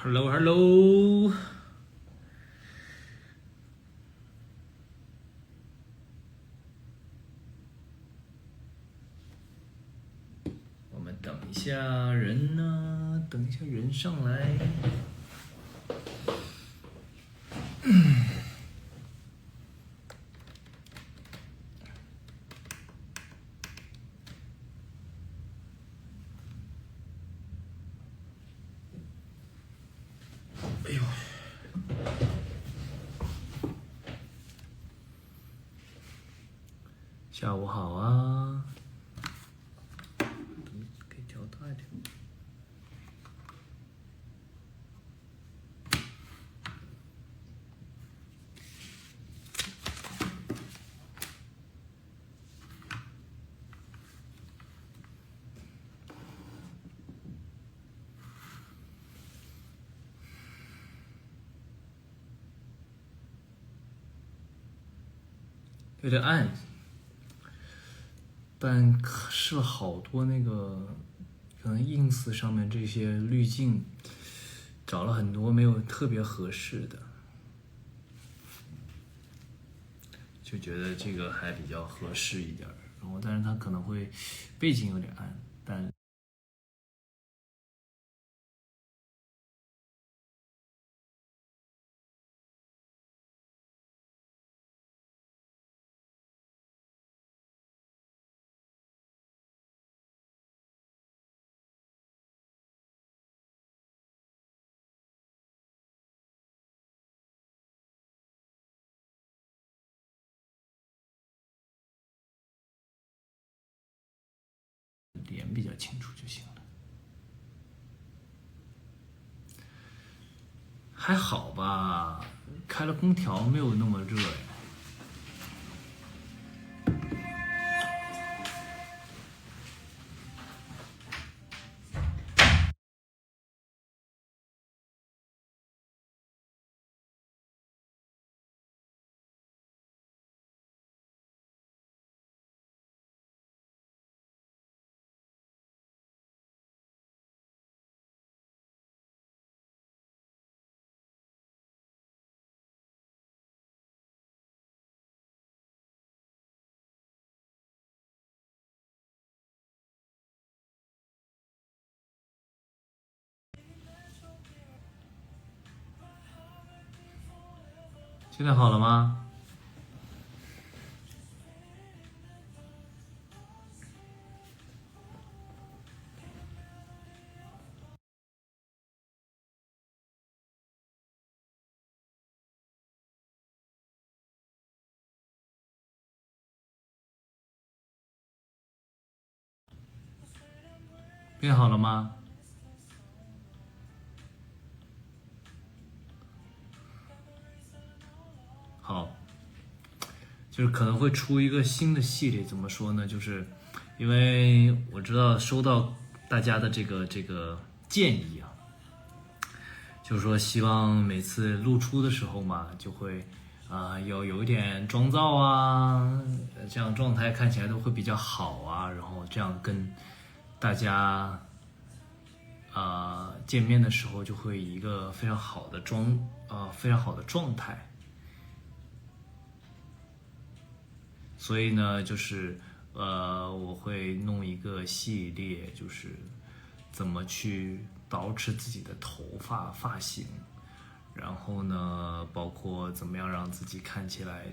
Hello，我们等一下人呢，等一下人上来。哎呦，下午好啊，可以调大一点。有点暗，但试了好多那个，可能 ins 上面这些滤镜，找了很多没有特别合适的，就觉得这个还比较合适一点。然后，但是它可能会背景有点暗，但。脸比较清楚就行了，还好吧，开了空调没有那么热呀。现在好了吗？变好了吗？好，就是可能会出一个新的系列，怎么说呢？就是因为我知道收到大家的这个建议啊，就是说希望每次露出的时候嘛，就会要有一点妆造啊，这样状态看起来都会比较好啊，然后这样跟大家见面的时候就会以一个非常好的非常好的状态。所以呢，就是我会弄一个系列，就是怎么去捯饬自己的头发型，然后呢，包括怎么样让自己看起来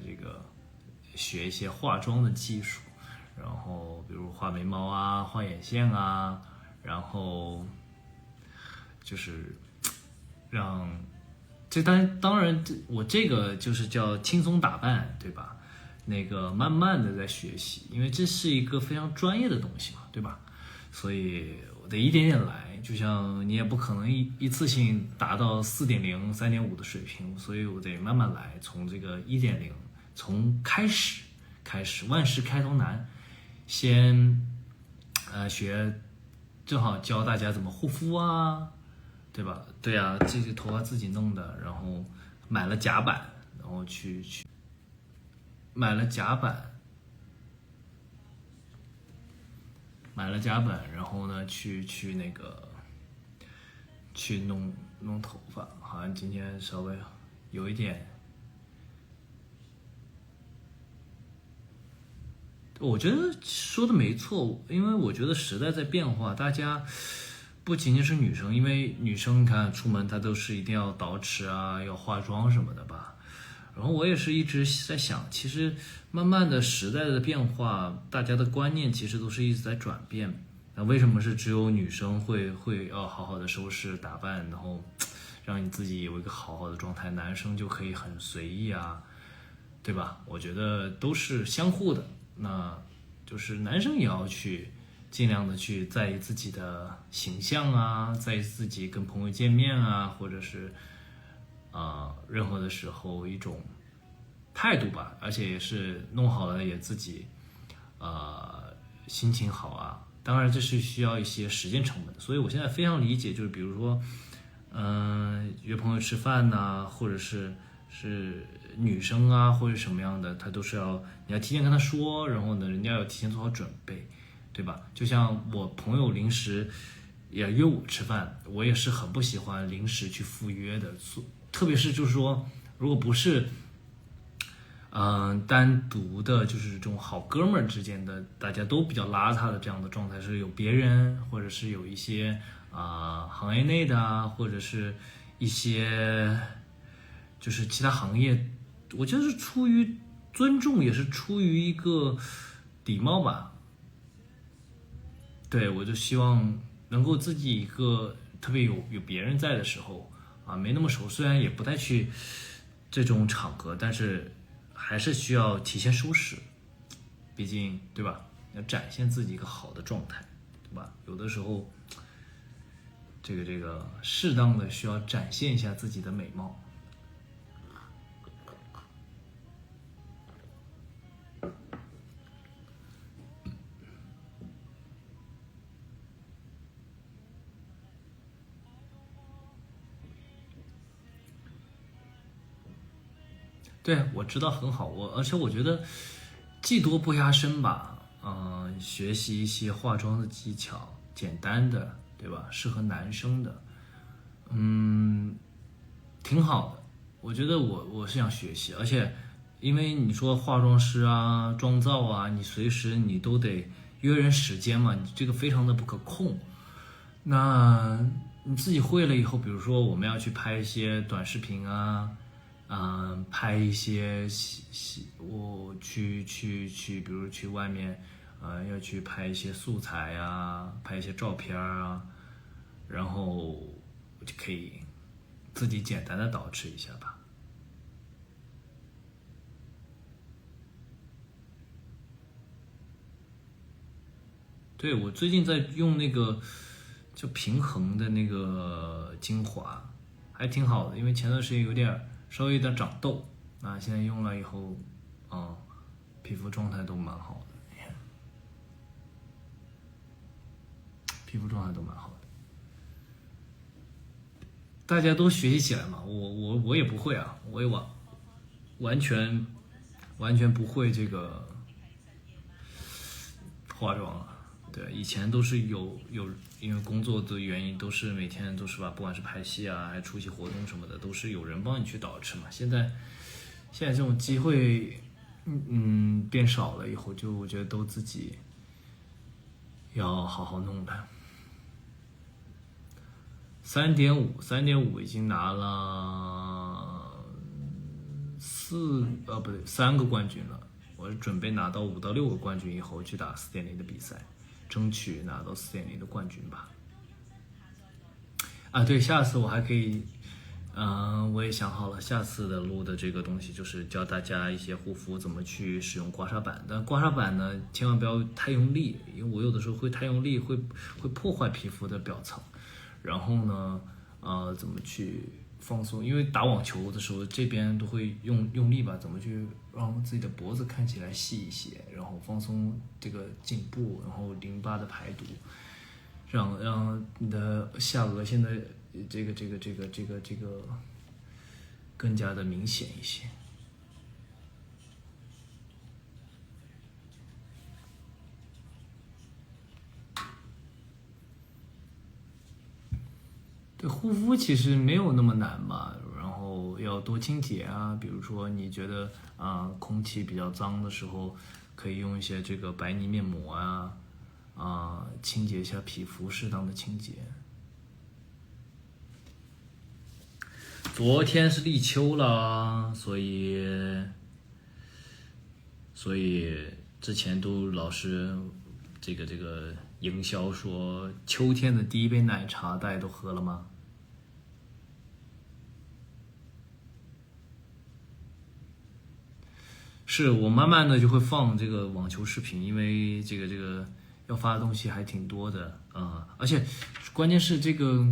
学一些化妆的技术，然后比如画眉毛啊、画眼线啊，然后就是让当然，我这个就是叫轻松打扮，对吧？那个慢慢的在学习，因为这是一个非常专业的东西嘛，对吧？所以我得一点点来，就像你也不可能一次性达到4.0、3.5的水平，所以我得慢慢来，从这个1.0，从开始，万事开头难，先学，正好教大家怎么护肤啊，对吧？对啊，这个头发自己弄的，然后买了夹板，然后去买了夹板，然后呢去那个去弄弄头发，好像今天稍微有一点。我觉得说的没错，因为我觉得时代在变化，大家不仅仅是女生，因为女生你看出门她都是一定要捯饬啊，要化妆什么的吧。然后我也是一直在想，其实慢慢的时代的变化，大家的观念其实都是一直在转变。那为什么是只有女生会要好好的收拾打扮，然后让你自己有一个好好的状态，男生就可以很随意啊，对吧？我觉得都是相互的。那就是男生也要去尽量的去在意自己的形象啊，在意自己跟朋友见面啊，或者是任何的时候一种态度吧，而且也是弄好了也自己心情好啊。当然这是需要一些时间成本的，所以我现在非常理解，就是比如说约朋友吃饭呐、或者是女生啊，或者什么样的，她都是你要提前跟她说，然后呢，人家要提前做好准备，对吧？就像我朋友临时也约我吃饭，我也是很不喜欢临时去赴约的，特别是就是说，如果不是单独的，就是这种好哥们儿之间的，大家都比较邋遢的这样的状态，是有别人，或者是有一些行业内的啊，或者是一些就是其他行业，我觉得是出于尊重，也是出于一个礼貌吧。对，我就希望能够自己一个特别有别人在的时候没那么熟，虽然也不太去这种场合，但是还是需要提前收拾，毕竟对吧？要展现自己一个好的状态，对吧？有的时候，这个适当的需要展现一下自己的美貌。对，我知道很好，而且我觉得技多不压身吧，学习一些化妆的技巧，简单的，对吧？适合男生的，挺好的。我觉得我是想学习，而且因为你说化妆师啊、妆造啊，你随时你都得约人时间嘛，你这个非常的不可控。那你自己会了以后，比如说我们要去拍一些短视频啊，拍一些我去，比如去外面，要去拍一些素材啊，拍一些照片啊，然后我就可以自己简单的捯饬一下吧。对，我最近在用那个就平衡的那个精华，还挺好的，因为前段时间稍微有点长痘，现在用了以后，皮肤状态都蛮好的，皮肤状态都蛮好的。大家都学习起来嘛，我也不会啊，我也完全完全不会这个化妆啊。对，以前都是因为工作的原因，都是每天都是吧，不管是拍戏啊，还是出席活动什么的，都是有人帮你去捯饬嘛。现在这种机会，变少了以后，就我觉得都自己要好好弄的。3.5已经拿了不对3个冠军了。我是准备拿到5到6个冠军以后去打4.0的比赛，争取拿到4.0的冠军吧。对，下次我还可以，我也想好了，下次的录的这个东西就是教大家一些护肤怎么去使用刮痧板。但刮痧板呢，千万不要太用力，因为我有的时候会太用力，会破坏皮肤的表层。然后呢，怎么去放松？因为打网球的时候，这边都会用力吧，怎么去让自己的脖子看起来细一些，然后放松这个颈部，然后淋巴的排毒，让你的下颚线的这个更加的明显一些。对，护肤其实没有那么难吧，然后要多清洁啊，比如说你觉得空气比较脏的时候，可以用一些这个白泥面膜清洁一下皮肤，适当的清洁。昨天是立秋了，所以之前都老是这个营销说秋天的第一杯奶茶，大家都喝了吗？是我慢慢的就会放这个网球视频，因为这个要发的东西还挺多的而且关键是这个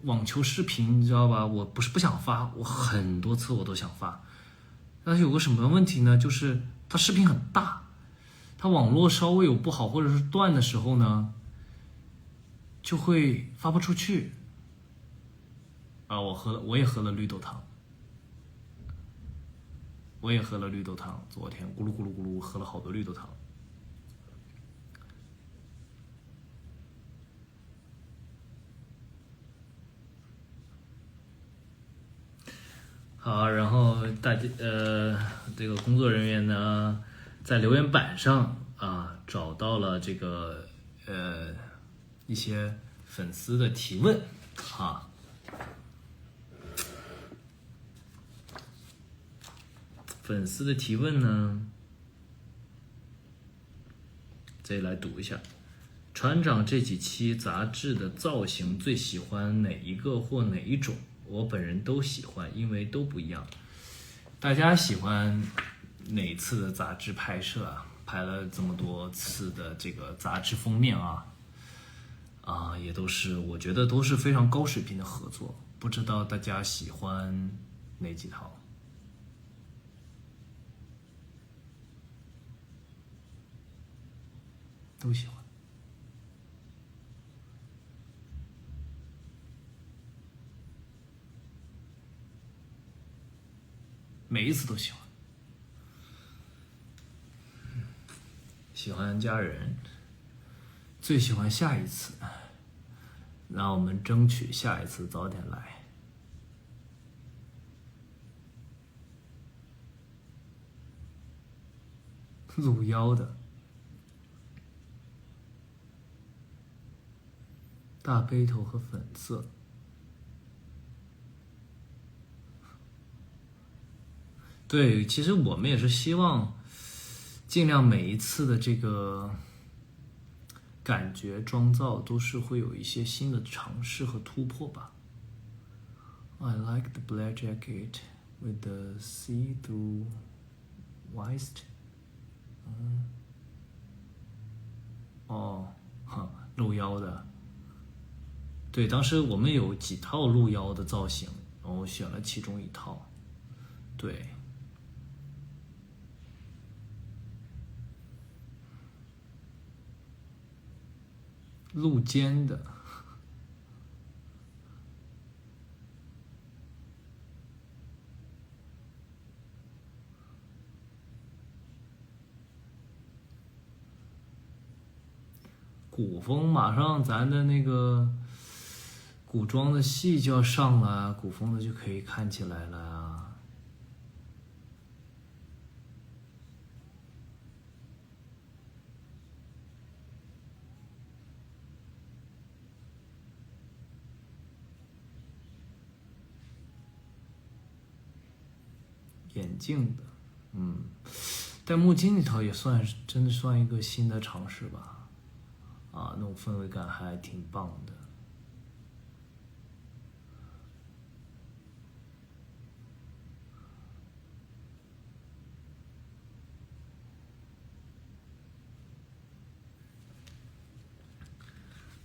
网球视频你知道吧？我不是不想发，我很多次我都想发，但是有个什么问题呢？就是它视频很大，它网络稍微有不好或者是断的时候呢，就会发不出去我也喝了绿豆汤。昨天咕噜咕噜咕噜喝了好多绿豆汤。好，然后这个工作人员呢，在留言板上找到了这个一些粉丝的提问粉丝的提问呢，这里来读一下。船长这几期杂志的造型最喜欢哪一个或哪一种？我本人都喜欢，因为都不一样。大家喜欢哪次的杂志拍摄啊？拍了这么多次的这个杂志封面也都是我觉得都是非常高水平的合作。不知道大家喜欢哪几套？都喜欢。每一次都喜欢。喜欢家人，最喜欢下一次。让我们争取下一次早点来。露腰的，大背头和粉色。对，其实我们也是希望尽量每一次的这个感觉妆造都是会有一些新的尝试和突破吧。I like the black jacket with the see-through waist. 露腰的。对，当时我们有几套露腰的造型，然后我选了其中一套。对。露肩的。古风马上咱的那个古装的戏就要上了，古风的就可以看起来了啊。眼镜的，戴墨镜那套也真的算一个新的尝试吧。那种氛围感还挺棒的。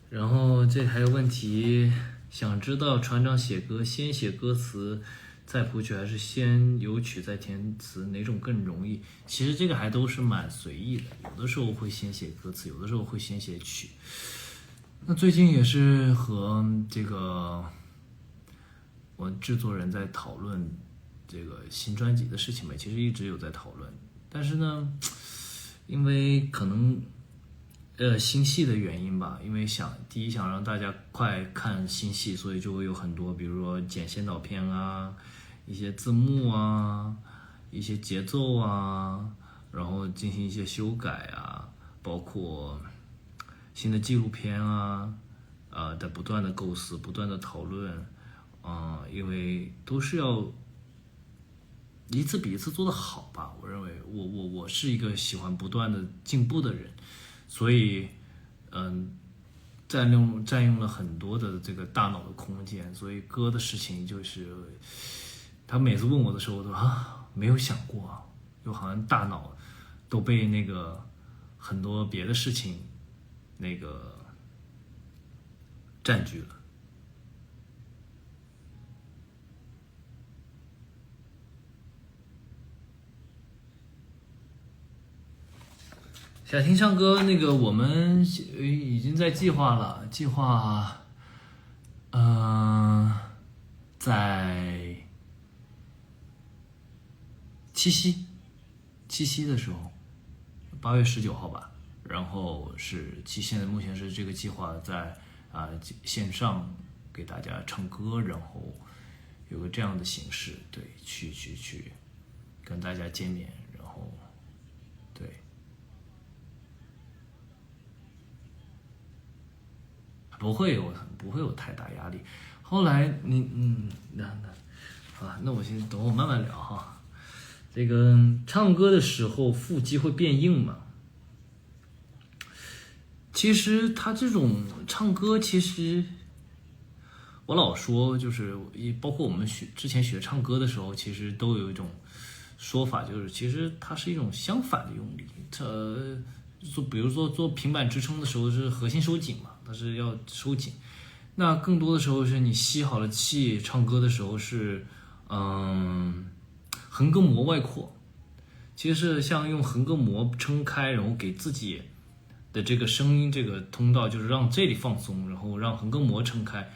然后这还有问题，想知道船长写歌先写歌词再谱曲，还是先有曲再填词，哪种更容易？其实这个还都是蛮随意的，有的时候会先写歌词，有的时候会先写曲。那最近也是和这个我制作人在讨论这个新专辑的事情嘛，其实一直有在讨论，但是呢，因为可能新戏的原因吧，因为第一想让大家快看新戏，所以就会有很多，比如说剪先导片啊，一些字幕啊，一些节奏啊，然后进行一些修改啊，包括新的纪录片啊，的不断的构思，不断的讨论，因为都是要一次比一次做得好吧。我认为我是一个喜欢不断的进步的人，所以占用了很多的这个大脑的空间，所以歌的事情就是他每次问我的时候，我都没有想过啊，就好像大脑都被那个很多别的事情那个占据了。想听唱歌，那个我们已经在计划了，在七夕的时候，8月19号吧，然后现在目前是这个计划在线上给大家唱歌，然后有个这样的形式，对，去跟大家见面，然后对。不会有太大压力。后来那我先等我慢慢聊哈。这个唱歌的时候腹肌会变硬吗？其实他这种唱歌，其实我老说，就是包括我们之前学唱歌的时候，其实都有一种说法，就是其实它是一种相反的用力。比如说做平板支撑的时候是核心收紧嘛，它是要收紧。那更多的时候是你吸好了气，唱歌的时候是横膈膜外扩。其实是像用横膈膜撑开，然后给自己的这个声音这个通道，就是让这里放松，然后让横膈膜撑开，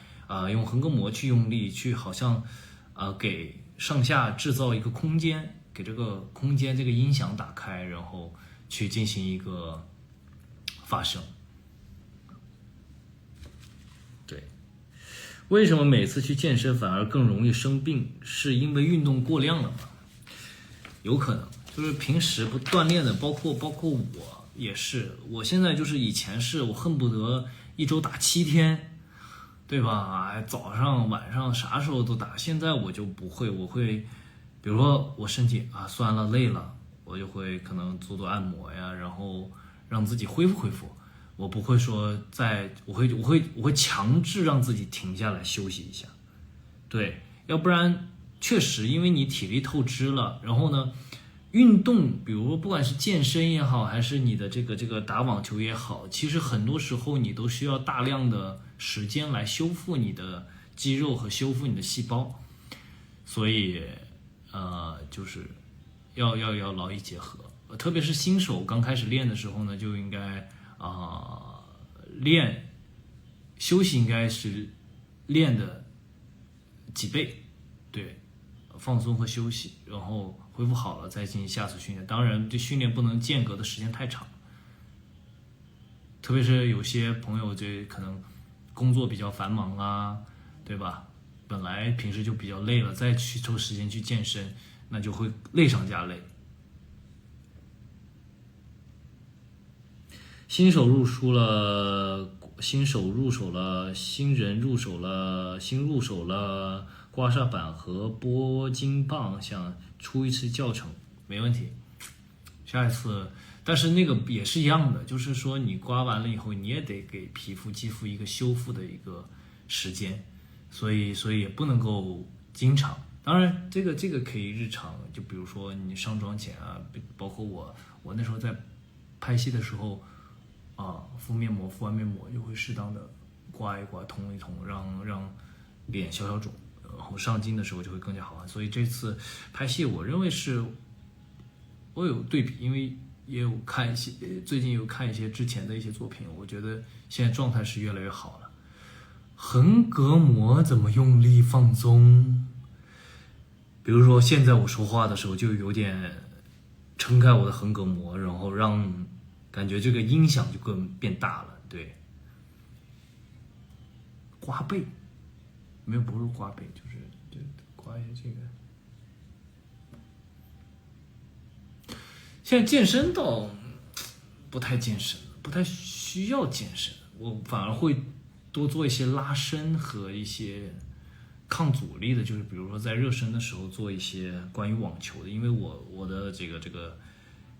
用横膈膜去用力，去好像给上下制造一个空间，给这个空间这个音响打开，然后去进行一个发声。对，为什么每次去健身反而更容易生病？是因为运动过量了吗？有可能，就是平时不锻炼的，包括我也是。我现在就是以前是我恨不得一周打7天，对吧？早上晚上啥时候都打。现在我就不会，我会，比如说我身体酸了累了，我就会可能做按摩呀，然后让自己恢复恢复。我不会说我会强制让自己停下来休息一下，对，要不然确实因为你体力透支了，然后呢，运动，比如不管是健身也好，还是你的这个打网球也好，其实很多时候你都需要大量的时间来修复你的肌肉和修复你的细胞，所以就是要劳逸结合，特别是新手刚开始练的时候呢，就应该休息应该是练的几倍，对，放松和休息，然后恢复好了再进行下次训练。当然，这训练不能间隔的时间太长，特别是有些朋友这可能工作比较繁忙啊，对吧？本来平时就比较累了，再去抽时间去健身，那就会累上加累。新人入手了，新入手了刮痧板和拨筋棒，想出一次教程，没问题。下一次，但是那个也是一样的，就是说你刮完了以后，你也得给肌肤一个修复的一个时间，所以也不能够经常。当然，这个可以日常，就比如说你上妆前包括我那时候在拍戏的时候。敷面膜，敷完面膜就会适当的刮一刮、通一通，让脸消消肿，然后上镜的时候就会更加好看。所以这次拍戏，我认为是我有对比，因为也有看一些，最近有看一些之前的一些作品，我觉得现在状态是越来越好了。横膈膜怎么用力放松？比如说现在我说话的时候就有点撑开我的横膈膜，然后让感觉这个音响就更变大了。对，刮背，没有，不是刮背，就刮一下这个。现在健身倒不太健身，不太需要健身，我反而会多做一些拉伸和一些抗阻力的，就是比如说在热身的时候做一些关于网球的，因为我的这个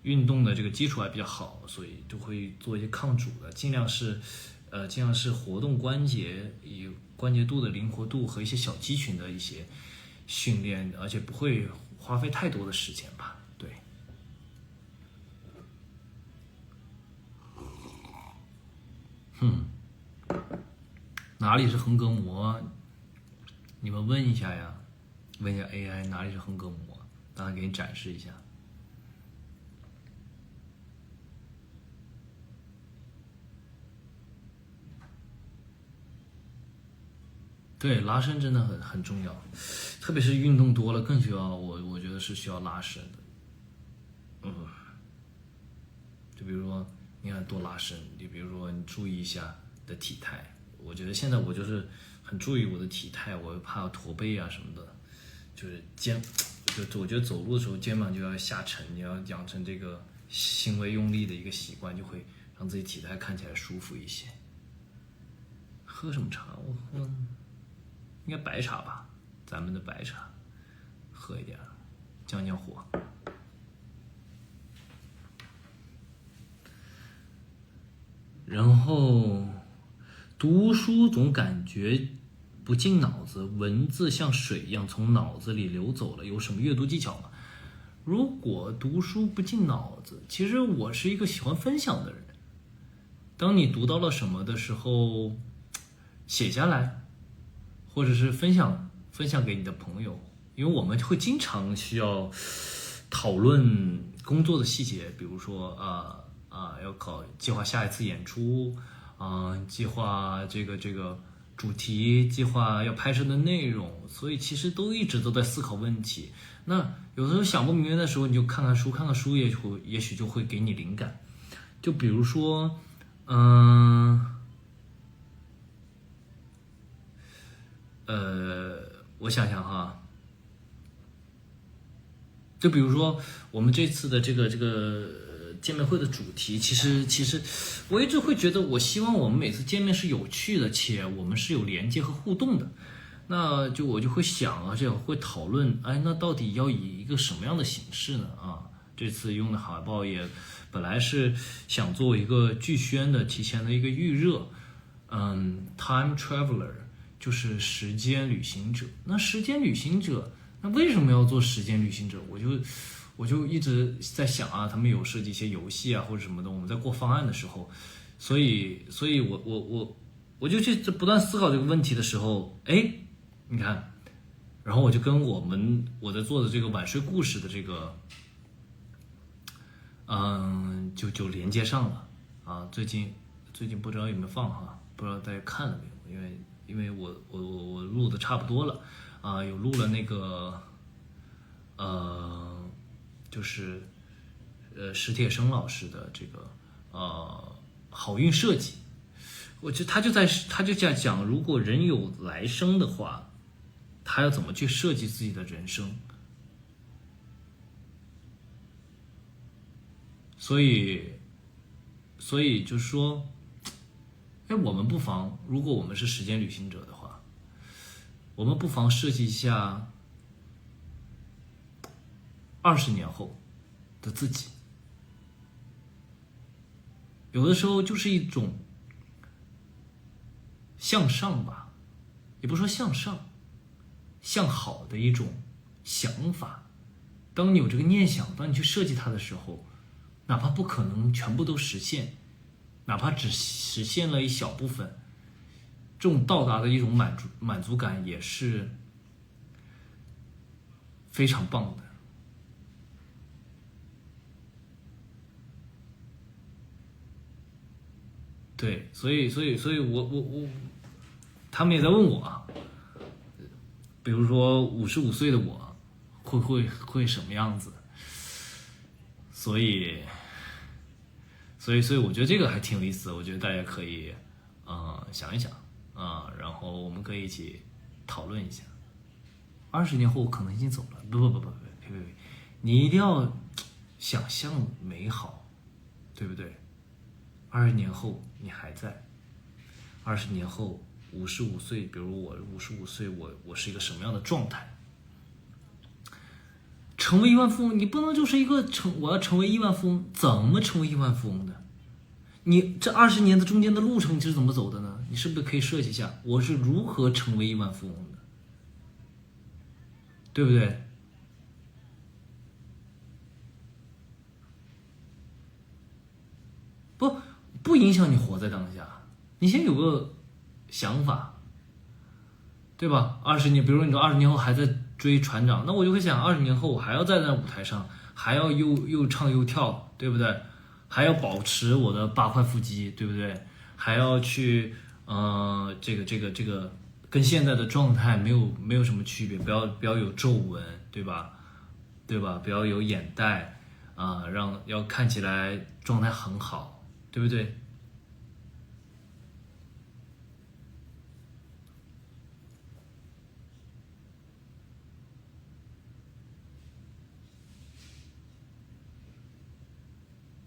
运动的这个基础还比较好，所以就会做一些抗阻的，尽量是活动关节，以关节度的灵活度和一些小肌群的一些训练，而且不会花费太多的时间吧。对。哪里是横膈膜？你们问一下呀，问一下 AI 哪里是横膈膜，让它给你展示一下。对，拉伸真的很重要，特别是运动多了更需要，我觉得是需要拉伸的。就比如说你看多拉伸，你比如说你注意一下你的体态，我觉得现在我就是很注意我的体态，我怕驼背啊什么的，就是我觉得走路的时候肩膀就要下沉，你要养成这个行为用力的一个习惯，就会让自己体态看起来舒服一些。喝什么茶？我喝应该白茶吧，咱们的白茶，喝一点，降降火。然后读书总感觉不进脑子，文字像水一样从脑子里流走了，有什么阅读技巧吗？如果读书不进脑子，其实我是一个喜欢分享的人。当你读到了什么的时候，写下来，或者是分享给你的朋友，因为我们会经常需要讨论工作的细节，比如说要计划下一次演出，计划这个主题，计划要拍摄的内容，所以其实一直都在思考问题。那有的时候想不明白的时候，你就看看书，也许就会给你灵感。就比如说，我想想哈，就比如说我们这次的这个见面会的主题，其实我一直会觉得，我希望我们每次见面是有趣的，且我们是有连接和互动的。那我就会想，而且会讨论，那到底要以一个什么样的形式呢？这次用的海报也本来是想做一个剧宣的提前的一个预热，Time Traveler 就是时间旅行者。那时间旅行者，那为什么要做时间旅行者？我就一直在想他们有设计一些游戏或者什么的，我们在过方案的时候，所以我就去不断思考这个问题的时候，你看，然后我就跟我在做的这个晚睡故事的这个，就连接上了最近不知道有没有放不知道大家看了没有？因为我录的差不多了有录了那个就是史铁生老师的这个好运设计，他就在讲，如果人有来生的话，他要怎么去设计自己的人生。所以就是说，我们不妨，如果我们是时间旅行者的话，我们不妨设计一下20年后的自己。有的时候就是一种向上吧，也不说向上，向好的一种想法。当你有这个念想，当你去设计它的时候，哪怕不可能全部都实现，哪怕只实现了一小部分，这种到达的一种满足感也是非常棒的。对，所以我他们也在问我比如说55岁的我会什么样子，所以所以我觉得这个还挺有意思的，我觉得大家可以想一想然后我们可以一起讨论一下。20年后我可能已经走了，不，呸，你一定要想象美好，对不对？20年后你还在，20年后55岁，比如我55岁，我是一个什么样的状态？成为亿万富翁，你不能就是我要成为亿万富翁，怎么成为亿万富翁的？你这20年的中间的路程你是怎么走的呢？你是不是可以设计一下，我是如何成为亿万富翁的，对不对？不影响你活在当下，你先有个想法，对吧？20年，比如说你说20年后还在追船长，那我就会想，20年后我还要站在舞台上，还要又唱又跳，对不对？还要保持我的8块腹肌，对不对？还要去这个跟现在的状态没有什么区别，不要有皱纹，对吧？不要有眼袋要看起来状态很好，对不对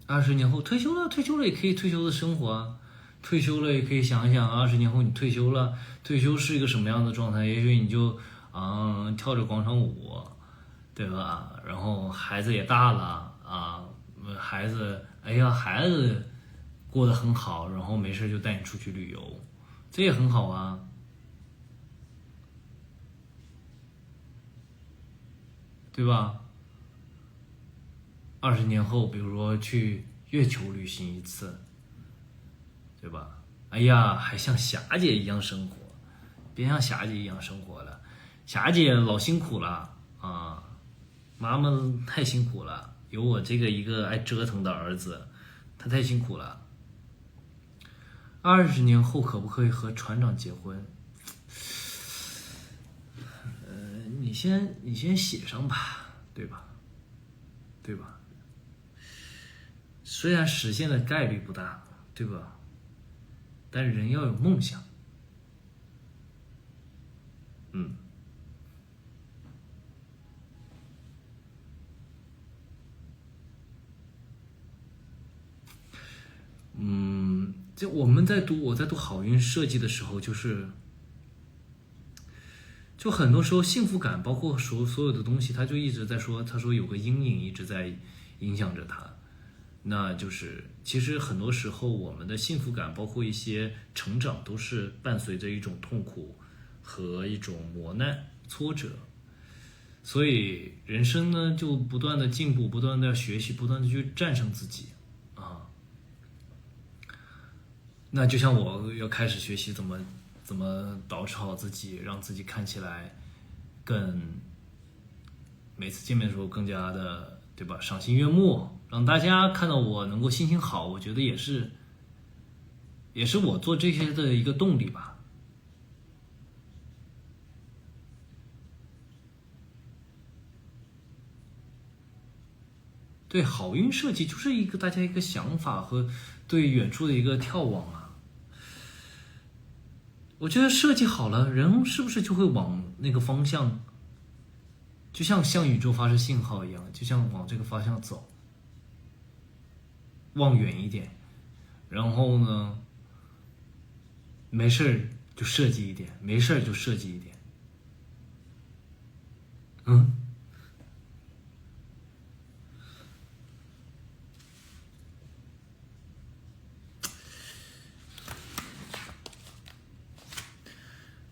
？20年后退休了，退休了也可以退休的生活啊，退休了也可以想一想，20年后你退休了，退休是一个什么样的状态？也许你就跳着广场舞，对吧？然后孩子也大了孩子过得很好，然后没事就带你出去旅游，这也很好啊，对吧？20年后，比如说去月球旅行一次，对吧？哎呀，还像霞姐一样生活，别像霞姐一样生活了，霞姐老辛苦了妈妈太辛苦了，有我这个一个爱折腾的儿子，他太辛苦了。20年后可不可以和船长结婚？你先写上吧，对吧？对吧？虽然实现的概率不大，对吧？但是人要有梦想。就我在读好运设计的时候，就很多时候幸福感，包括所有的东西，他就一直在说，他说有个阴影一直在影响着他。那就是其实很多时候我们的幸福感，包括一些成长，都是伴随着一种痛苦和一种磨难、挫折。所以人生呢，就不断的进步，不断的学习，不断的去战胜自己啊。那就像我要开始学习怎么捯饬好自己，让自己看起来更每次见面的时候更加的，对吧？赏心悦目，让大家看到我能够心情好，我觉得也是我做这些的一个动力吧。对，好运设计就是大家一个想法和对远处的一个眺望啊。我觉得设计好了，人是不是就会往那个方向，就像向宇宙发射信号一样，就像往这个方向走，望远一点，然后呢，没事儿就设计一点，没事儿就设计一点。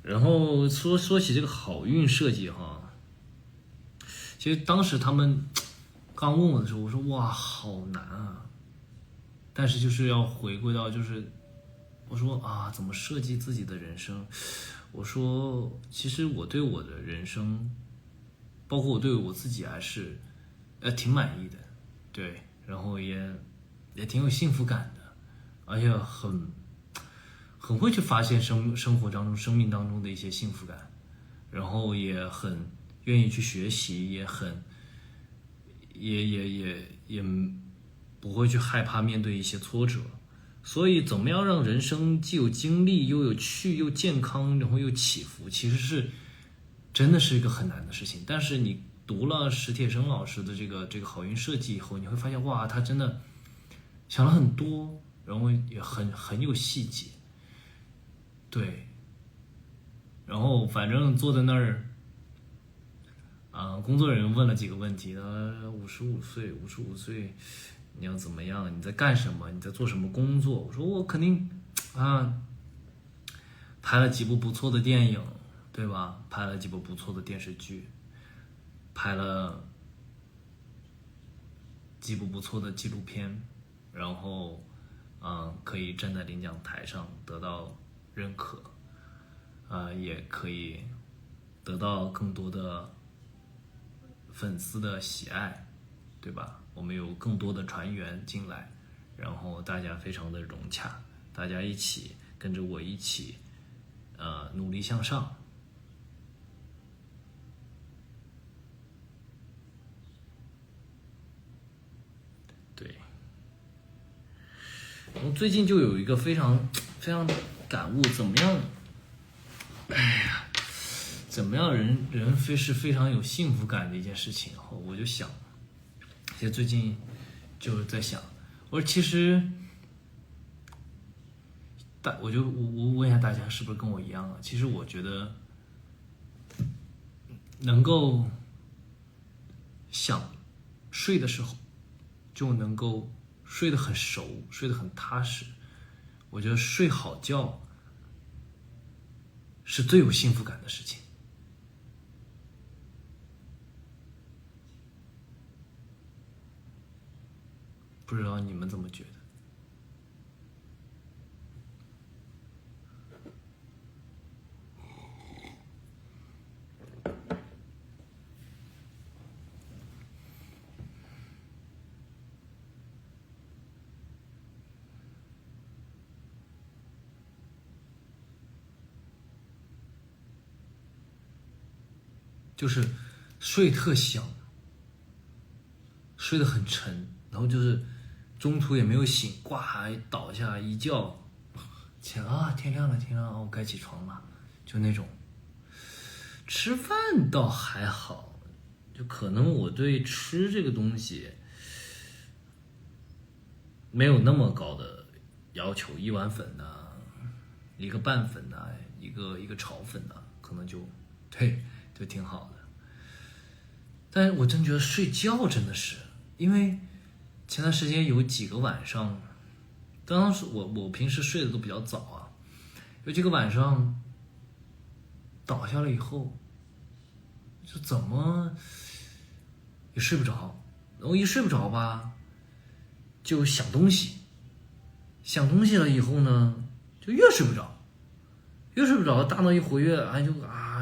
然后说起这个好运设计哈，其实当时他们刚问我的时候，我说哇，好难啊。但是就是要回归到我说怎么设计自己的人生？我说其实我对我的人生，包括我对我自己还是挺满意的，对，然后也挺有幸福感的，而且很会去发现生活当中、生命当中的一些幸福感，然后也很愿意去学习，也很也不会去害怕面对一些挫折。所以怎么样让人生既有经历又有趣又健康，然后又起伏，其实是真的是一个很难的事情。但是你读了史铁生老师的这个好运设计以后，你会发现哇，他真的想了很多，然后也很有细节。对，然后反正坐在那儿，工作人员问了几个问题55岁你要怎么样？你在干什么？你在做什么工作？我说我肯定拍了几部不错的电影，对吧？拍了几部不错的电视剧，拍了几部不错的纪录片，然后可以站在领奖台上得到认可，也可以得到更多的粉丝的喜爱，对吧？我们有更多的船员进来，然后大家非常的融洽，大家一起跟着我一起努力向上。对，我最近就有一个非常感悟，怎么样？怎么样人是非常有幸福感的一件事情。然后我就想，其实最近就是在想，我说其实我问一下大家，是不是跟我一样啊？其实我觉得能够想睡的时候就能够睡得很熟，睡得很踏实。我觉得睡好觉是最有幸福感的事情。不知道你们怎么觉得？就是睡特香，睡得很沉，然后就是中途也没有醒，呱倒下一觉，天亮了，我该起床了，就那种。吃饭倒还好，就可能我对吃这个东西没有那么高的要求，一碗粉呐，一个拌粉呐，一个炒粉呐，可能就挺好的。但是我真觉得睡觉真的是，因为前段时间有几个晚上，当时我平时睡得都比较早啊，有几个晚上倒下了以后，就怎么也睡不着，然后一睡不着吧，就想东西了以后呢，就越睡不着，大脑一活跃，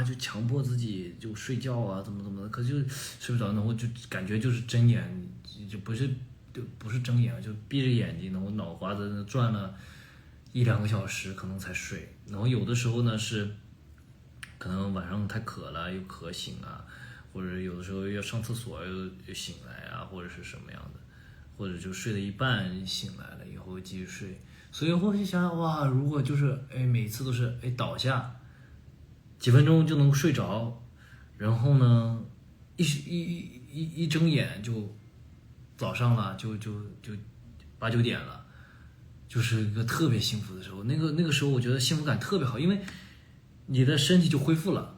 就强迫自己就睡觉啊，怎么的，可就睡不着，然后就感觉就是睁眼，就不是睁眼，就闭着眼睛，然后脑瓜子转了1-2个小时可能才睡。然后有的时候呢是可能晚上太渴了又渴醒啊，或者有的时候要上厕所又醒来啊，或者是什么样的，或者就睡了一半醒来了以后继续睡。所以我就想哇，如果就是每次都是倒下几分钟就能睡着，然后呢一睁眼就早上了，就8-9点了，就是一个特别幸福的时候。那个时候我觉得幸福感特别好，因为你的身体就恢复了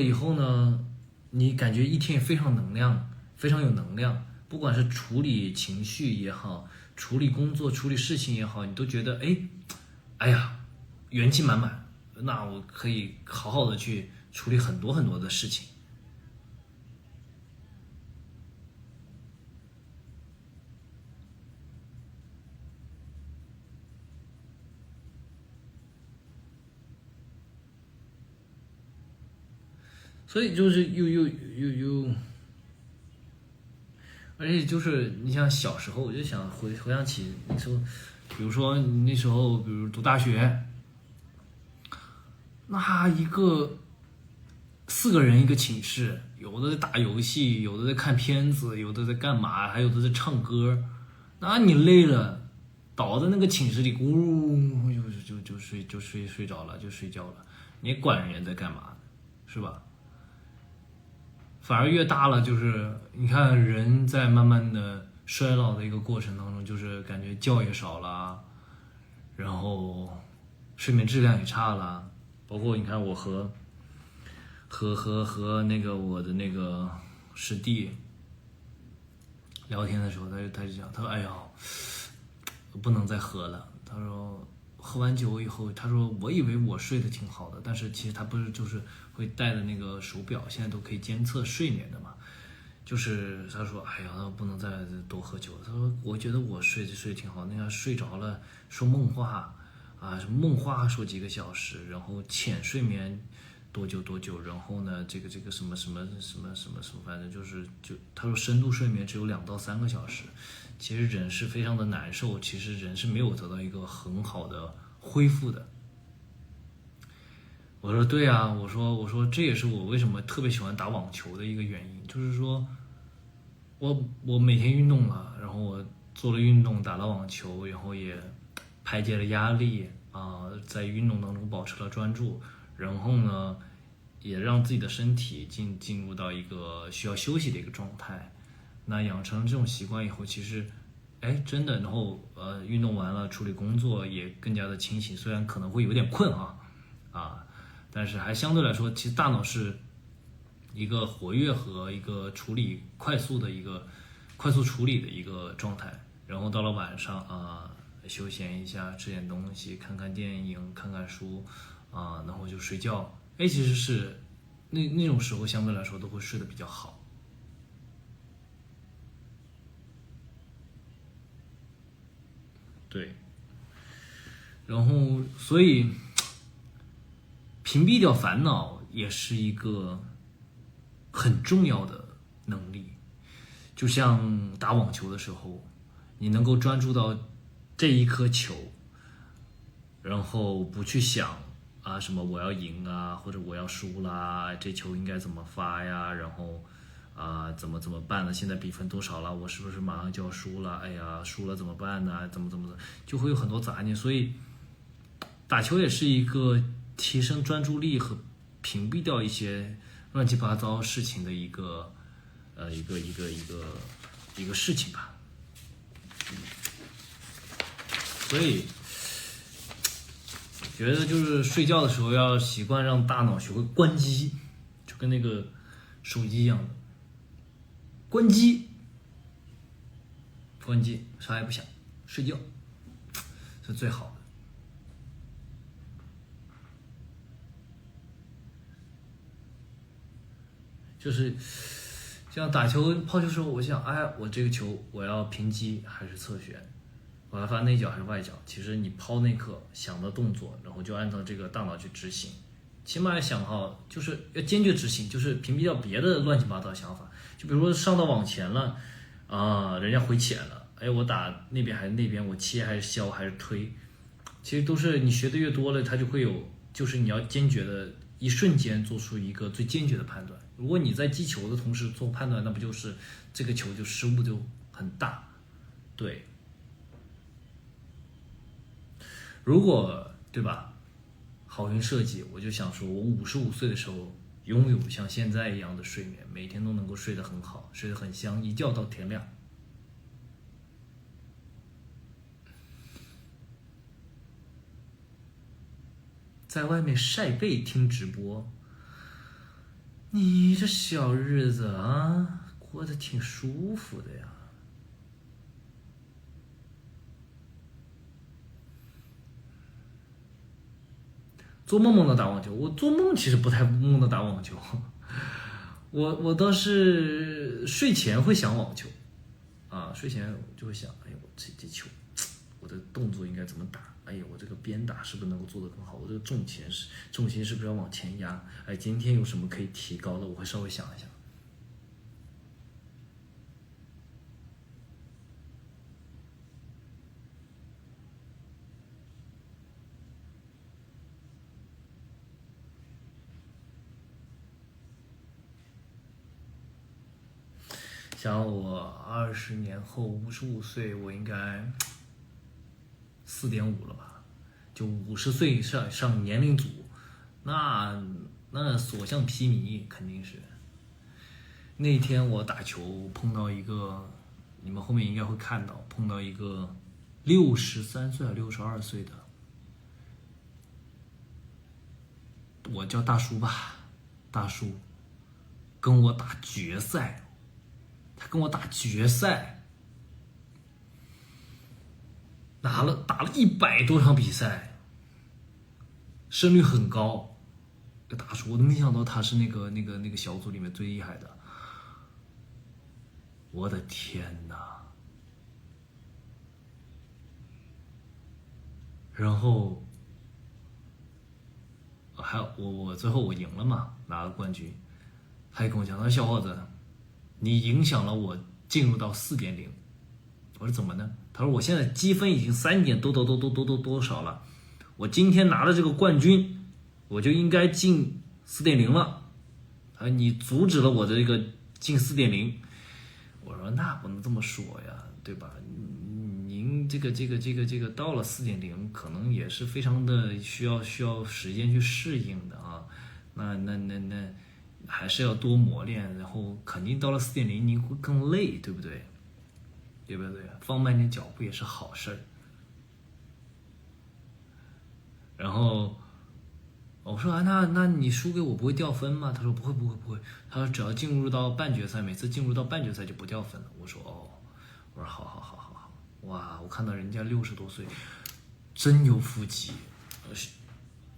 以后呢，你感觉一天也非常有能量，不管是处理情绪也好，处理工作处理事情也好，你都觉得元气满满，那我可以好好的去处理很多的事情。所以就是又，而且就是你像小时候，我就想回想起那时候，比如说你那时候，比如读大学，那4个人一个寝室，有的在打游戏，有的在看片子，有的在干嘛，还有的在唱歌，那你累了，倒在那个寝室里，咕睡着了，就睡觉了，你管人家在干嘛，是吧？反而越大了，就是你看人在慢慢的衰老的一个过程当中，就是感觉觉也少了，然后睡眠质量也差了。包括你看我和那个我的那个师弟聊天的时候，他就讲，他说哎呀，不能再喝了。他说喝完酒以后，他说我以为我睡得挺好的，但是其实他不是就是会带的那个手表，现在都可以监测睡眠的嘛。就是他说，哎呀，不能再多喝酒。他说，我觉得我睡得挺好，那样睡着了说梦话啊，什么梦话说几个小时，然后浅睡眠多久，然后呢，这个什么，反正他说深度睡眠只有2到3个小时。其实人是非常的难受，其实人是没有得到一个很好的恢复的。我说对啊，我说这也是我为什么特别喜欢打网球的一个原因，就是说我每天运动了，然后我做了运动，打了网球，然后也排解了压力啊，在运动当中保持了专注，然后呢，也让自己的身体进入到一个需要休息的一个状态。那养成这种习惯以后，其实，哎，真的，然后运动完了，处理工作也更加的清醒，虽然可能会有点困啊，但是还相对来说，其实大脑是一个活跃和一个快速处理的一个状态。然后到了晚上啊，休闲一下，吃点东西，看看电影，看看书啊，然后就睡觉。哎，其实是那种时候相对来说都会睡得比较好。对，然后所以屏蔽掉烦恼也是一个很重要的能力。就像打网球的时候，你能够专注到这一颗球，然后不去想啊什么我要赢啊，或者我要输啦，这球应该怎么发呀，然后怎么办呢？现在比分多少了？我是不是马上就要输了？哎呀，输了怎么办呢？怎么的，就会有很多杂念。所以打球也是一个提升专注力和屏蔽掉一些乱七八糟事情的一个事情吧。所以觉得就是睡觉的时候要习惯让大脑学会关机，就跟那个手机一样的，关机，啥也不想，睡觉是最好的。就是像打球、抛球时候，我想，哎，我这个球我要平击还是侧旋？我要发内角还是外角？其实你抛那刻想的动作，然后就按照这个大脑去执行，起码要想好，就是要坚决执行，就是屏蔽掉别的乱七八糟的想法。就比如说上到网前了，人家回浅了，哎，我打那边还是那边，我切还是削还是推，其实都是你学的越多了，它就会有，就是你要坚决的一瞬间做出一个最坚决的判断。如果你在击球的同时做判断，那不就是这个球就失误就很大，对。如果对吧，好运设计，我就想说，我55岁的时候拥有像现在一样的睡眠，每天都能够睡得很好，睡得很香，一觉到天亮。在外面晒背听直播，你这小日子啊，过得挺舒服的呀。做梦梦到打网球，我做梦其实不太梦到打网球，我倒是睡前会想网球，睡前就会想，哎呦，这球，我的动作应该怎么打？哎呀，我这个边打是不是能够做得更好？我这个重心是不是要往前压？哎，今天有什么可以提高的？我会稍微想一想。想我20年后55岁，我应该4.5了吧？就50岁以上年龄组，那所向披靡，肯定是。那天我打球碰到一个，你们后面应该会看到，碰到一个63岁还是62岁的，我叫大叔吧，大叔跟我打决赛，他跟我打决赛，打了100多场比赛，胜率很高。这大叔我都没想到他是那个小组里面最厉害的，我的天哪！然后还有我最后我赢了嘛，拿了冠军。他也跟我讲，他说小伙子，你影响了我进入到4.0。我说怎么呢？他说我现在积分已经3点多少了，我今天拿了这个冠军，我就应该进4.0了。你阻止了我的这个进4.0。我说那不能这么说呀，对吧？您这个到了4.0，可能也是非常的需要时间去适应的啊。那还是要多磨练，然后肯定到了4.0，您会更累，对不对？对不对？放慢点脚步也是好事儿。然后我说那你输给我不会掉分吗？他说不会。他说只要进入到半决赛，每次进入到半决赛就不掉分了。我说哦，我说好，哇！我看到人家60多岁，真有腹肌，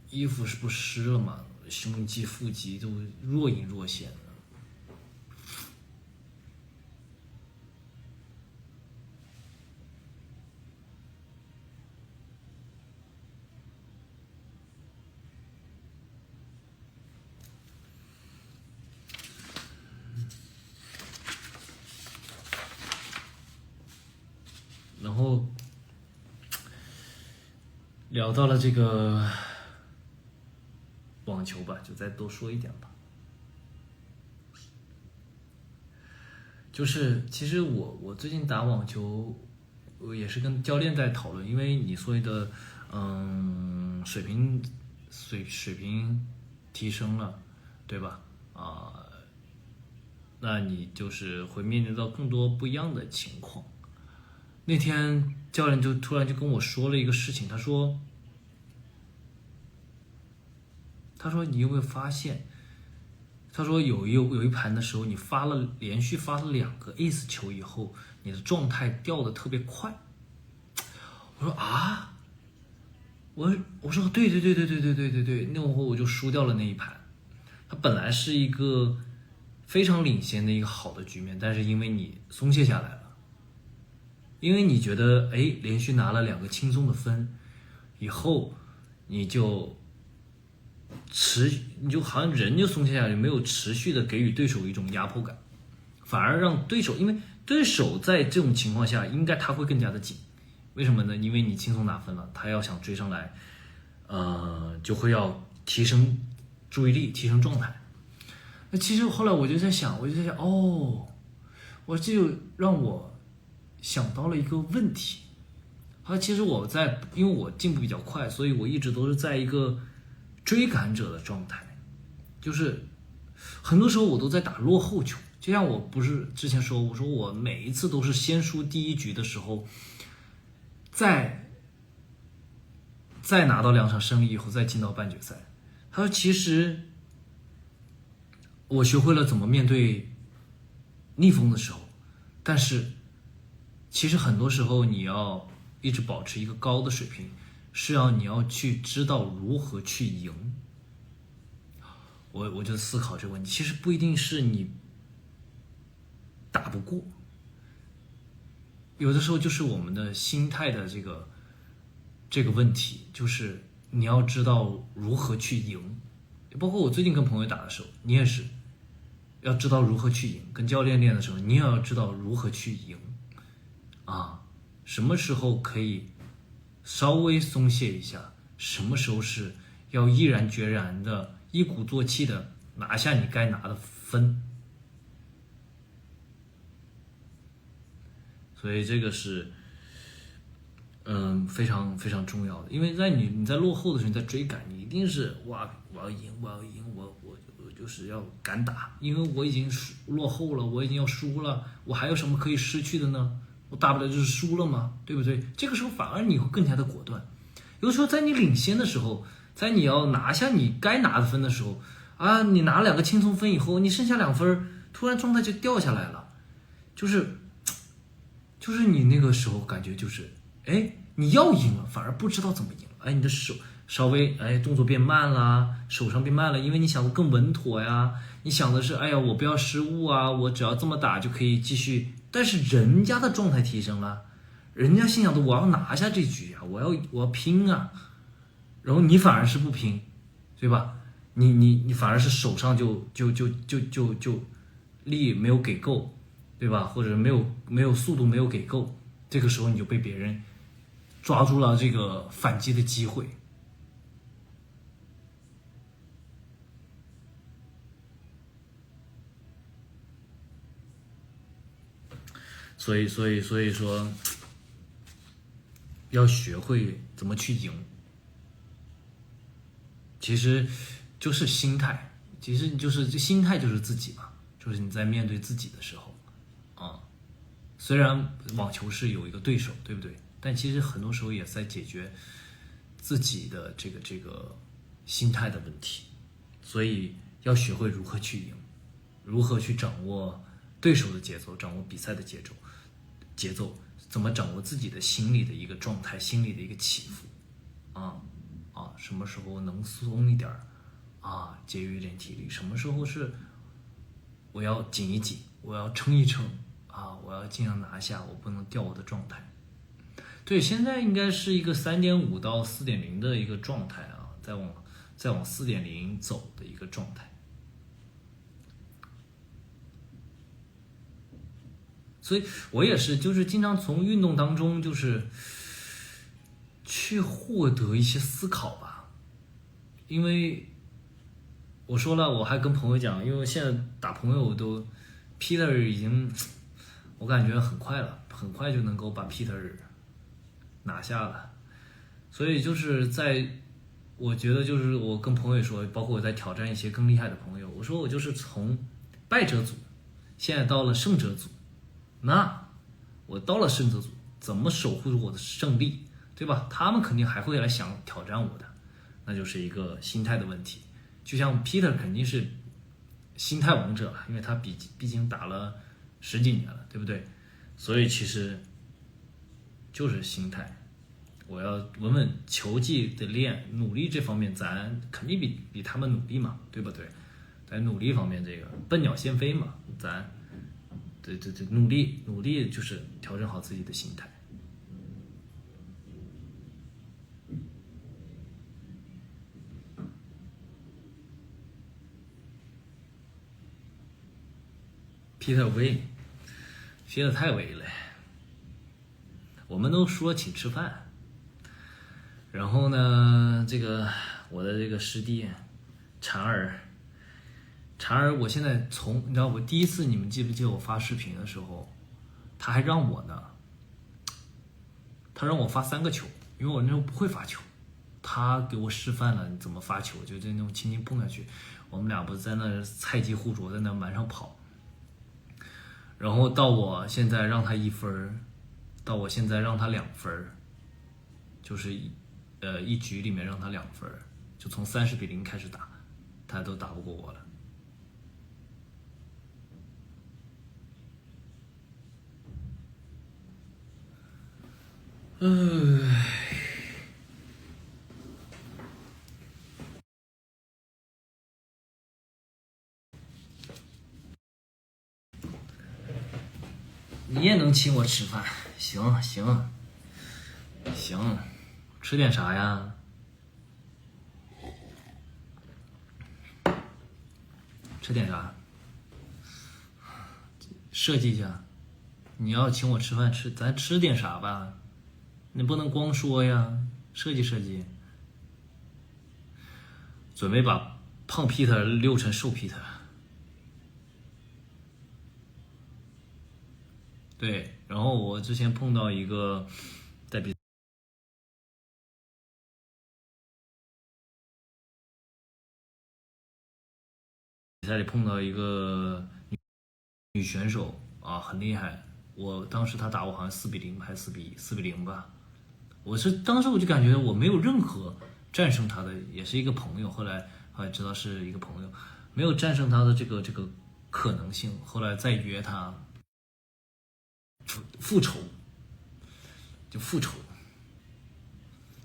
衣服是不湿了嘛？胸肌、腹肌都若隐若现的。然后聊到了这个网球吧，就再多说一点吧。就是其实我最近打网球，我也是跟教练在讨论，因为你所谓的水平提升了，对吧？那你就是会面临到更多不一样的情况。那天教练就突然就跟我说了一个事情，他说你有没有发现？他说有一盘的时候，你连续发了2个 ace 球以后，你的状态掉的特别快。我说啊，我说对，那会儿我就输掉了那一盘。他本来是一个非常领先的一个好的局面，但是因为你松懈下来了，因为你觉得连续拿了2个轻松的分以后，你就好像人就松懈下来，没有持续的给予对手一种压迫感，反而让对手，因为对手在这种情况下应该他会更加的紧。为什么呢？因为你轻松拿分了，他要想追上来，就会要提升注意力，提升状态。那其实后来我就在想，这就让我想到了一个问题。其实因为我进步比较快，所以我一直都是在一个追赶者的状态，就是很多时候我都在打落后球。就像我不是之前说，我说我每一次都是先输第一局的时候，再拿到2场胜利以后再进到半决赛。他说其实我学会了怎么面对逆风的时候，但是其实很多时候你要一直保持一个高的水平，你要去知道如何去赢。我就思考这个问题，其实不一定是你打不过，有的时候就是我们的心态的这个问题，就是你要知道如何去赢。包括我最近跟朋友打的时候，你也是要知道如何去赢；跟教练练的时候，你也要知道如何去赢。什么时候可以稍微松懈一下，什么时候是要毅然决然的、一鼓作气的拿下你该拿的分。所以这个是非常非常重要的。因为在你在落后的时候，你在追赶，你一定是哇我要赢，我就是要敢打，因为我已经落后了，我已经要输了，我还有什么可以失去的呢？我大不了就是输了嘛，对不对？这个时候反而你会更加的果断。有时候在你领先的时候，在你要拿下你该拿的分的时候啊，你拿2个轻松分以后，你剩下2分，突然状态就掉下来了，就是你那个时候感觉就是，哎，你要赢了，反而不知道怎么赢了，哎，你的手稍微动作变慢啦，手上变慢了，因为你想的更稳妥呀，你想的是，哎呀，我不要失误啊，我只要这么打就可以继续。但是人家的状态提升了，人家心想的我要拿下这局啊，我要拼啊，然后你反而是不拼，对吧？你反而是手上就力没有给够，对吧？或者没有速度没有给够，这个时候你就被别人抓住了这个反击的机会。所以说，要学会怎么去赢，其实就是心态，其实就是这心态就是自己嘛，就是你在面对自己的时候，啊，虽然网球是有一个对手，对不对？但其实很多时候也在解决自己的这个心态的问题，所以要学会如何去赢，如何去掌握对手的节奏，掌握比赛的节奏，怎么掌握自己的心理的一个状态，心理的一个起伏，什么时候能松一点节约一点体力，什么时候是我要紧一紧，我要撑一撑我要尽量拿下，我不能掉我的状态。对，现在应该是一个3.5到4.0的一个状态啊，再往4.0走的一个状态。所以我也是，就是经常从运动当中，就是去获得一些思考吧。因为我说了，我还跟朋友讲，因为现在打朋友都 Peter 已经，我感觉很快了，很快就能够把 Peter 拿下了。所以就是我觉得就是我跟朋友说，包括我在挑战一些更厉害的朋友，我说我就是从败者组，现在到了胜者组。那我到了胜者组，怎么守护住我的胜利，对吧？他们肯定还会来想挑战我的，那就是一个心态的问题。就像 Peter 肯定是心态王者了，因为他毕竟打了10几年了，对不对？所以其实就是心态。我要稳球技的练，努力这方面咱肯定比他们努力嘛，对不对？在努力方面，这个笨鸟先飞嘛，咱。对，努力就是调整好自己的心态。Peter 威，学的太威了。我们都说请吃饭，然后呢，我的这个师弟婵儿，我现在你知道我第一次你们记不记得我发视频的时候，他还让我呢，他让我发3个球，因为我那时候不会发球，他给我示范了怎么发球，就那种轻轻碰下去，我们俩不是在那菜鸡互啄，在那满上跑，然后到我现在让他1分，到我现在让他2分，就是一局里面让他2分，就从30-0开始打，他都打不过我了。你也能请我吃饭？行，吃点啥呀？吃点啥？设计一下，你要请我吃饭咱吃点啥吧？你不能光说呀，设计。准备把胖 Peter 溜成瘦 Peter。对，然后我之前碰到一个在比赛里碰到一个女选手啊，很厉害。我当时她打我好像4-0还是4-1，4-0吧。当时我就感觉我没有任何战胜她的，也是一个朋友。后来知道是一个朋友，没有战胜她的这个可能性。后来再约她复仇，就复仇，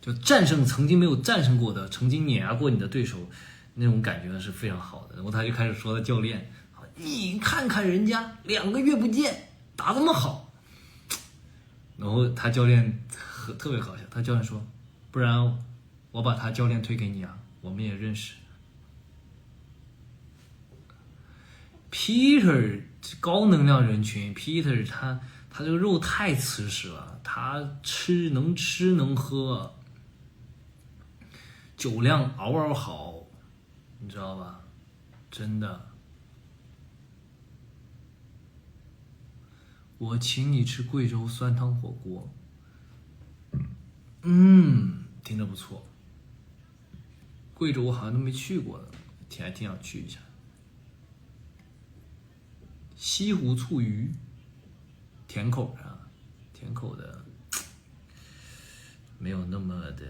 就战胜曾经没有战胜过的、曾经碾压过你的对手，那种感觉是非常好的。然后他就开始说他教练，你看看人家2个月不见打这么好，然后他教练特别搞笑，他教练说，不然我把他教练推给你啊，我们也认识。Peter 高能量人群 ，Peter 他这个肉太瓷实了，他能吃能喝，酒量嗷嗷好，你知道吧？真的。我请你吃贵州酸汤火锅，听着不错。贵州我好像都没去过呢，还挺想去一下。西湖醋鱼，甜口的，甜口的没有那么的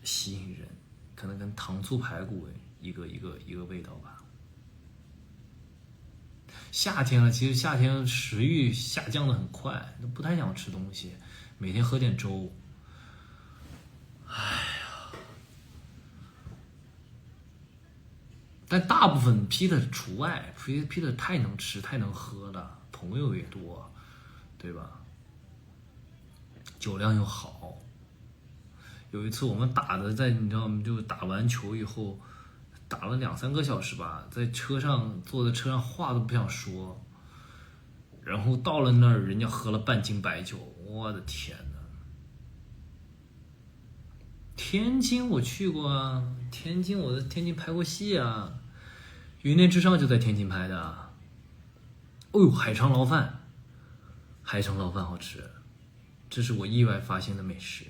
吸引人，可能跟糖醋排骨一个味道吧。夏天了，其实夏天食欲下降的很快，都不太想吃东西，每天喝点粥。但大部分 Peter 除外，Peter 太能吃太能喝了，朋友也多，对吧？酒量又好。有一次我们打的你知道吗？就打完球以后，打了2-3个小时吧，在车上坐在车上话都不想说，然后到了那儿，人家喝了半斤白酒，我的天哪！天津我去过啊，我在天津拍过戏啊，云内之上就在天津拍的。哦呦，海肠捞饭好吃，这是我意外发现的美食。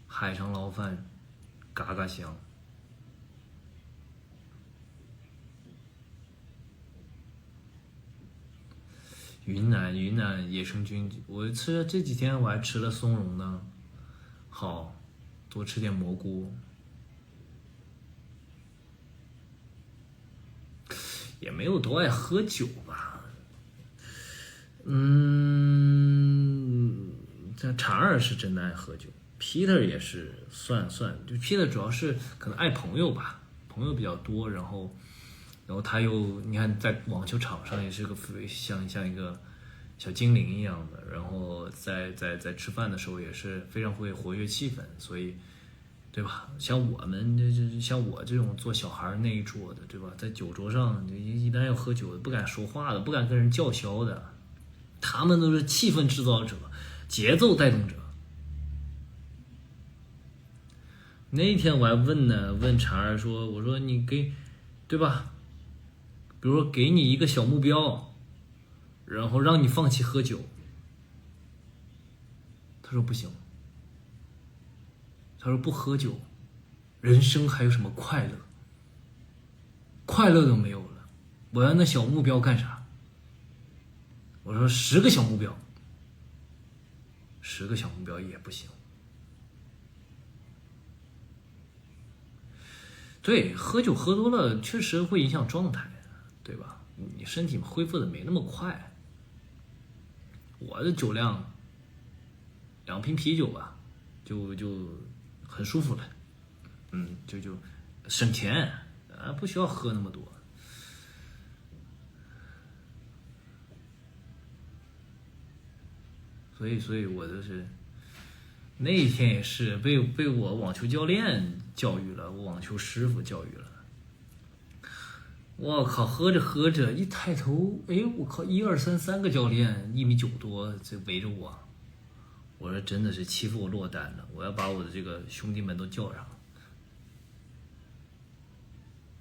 海肠捞饭，嘎嘎香。云南野生菌，我吃这几天我还吃了松茸呢。好，多吃点蘑菇。也没有多爱喝酒吧。这婵儿是真的爱喝酒，Peter 也是算，就 Peter 主要是可能爱朋友吧，朋友比较多，然后他又你看在网球场上也是个像一个小精灵一样的，然后在吃饭的时候也是非常会活跃气氛，所以对吧？像我们像我这种做小孩那一桌的，对吧？在酒桌上一旦要喝酒，不敢说话的，不敢跟人叫嚣的，他们都是气氛制造者，节奏带动者。那天我还问婵儿说，我说你对吧？比如说给你一个小目标，然后让你放弃喝酒，他说不行，他说不喝酒，人生还有什么快乐？快乐都没有了，我要那小目标干啥？我说10个小目标，10个小目标也不行。对，喝酒喝多了确实会影响状态，对吧？你身体恢复的没那么快。我的酒量2瓶啤酒吧，就很舒服了，就省钱啊，不需要喝那么多。所以我就是那一天也是被我网球教练教育了，我网球师傅教育了。我靠，喝着一抬头，哎，我靠，1、2、3个教练1.9米多，这围着我。我说真的是欺负我落单了，我要把我的这个兄弟们都叫上。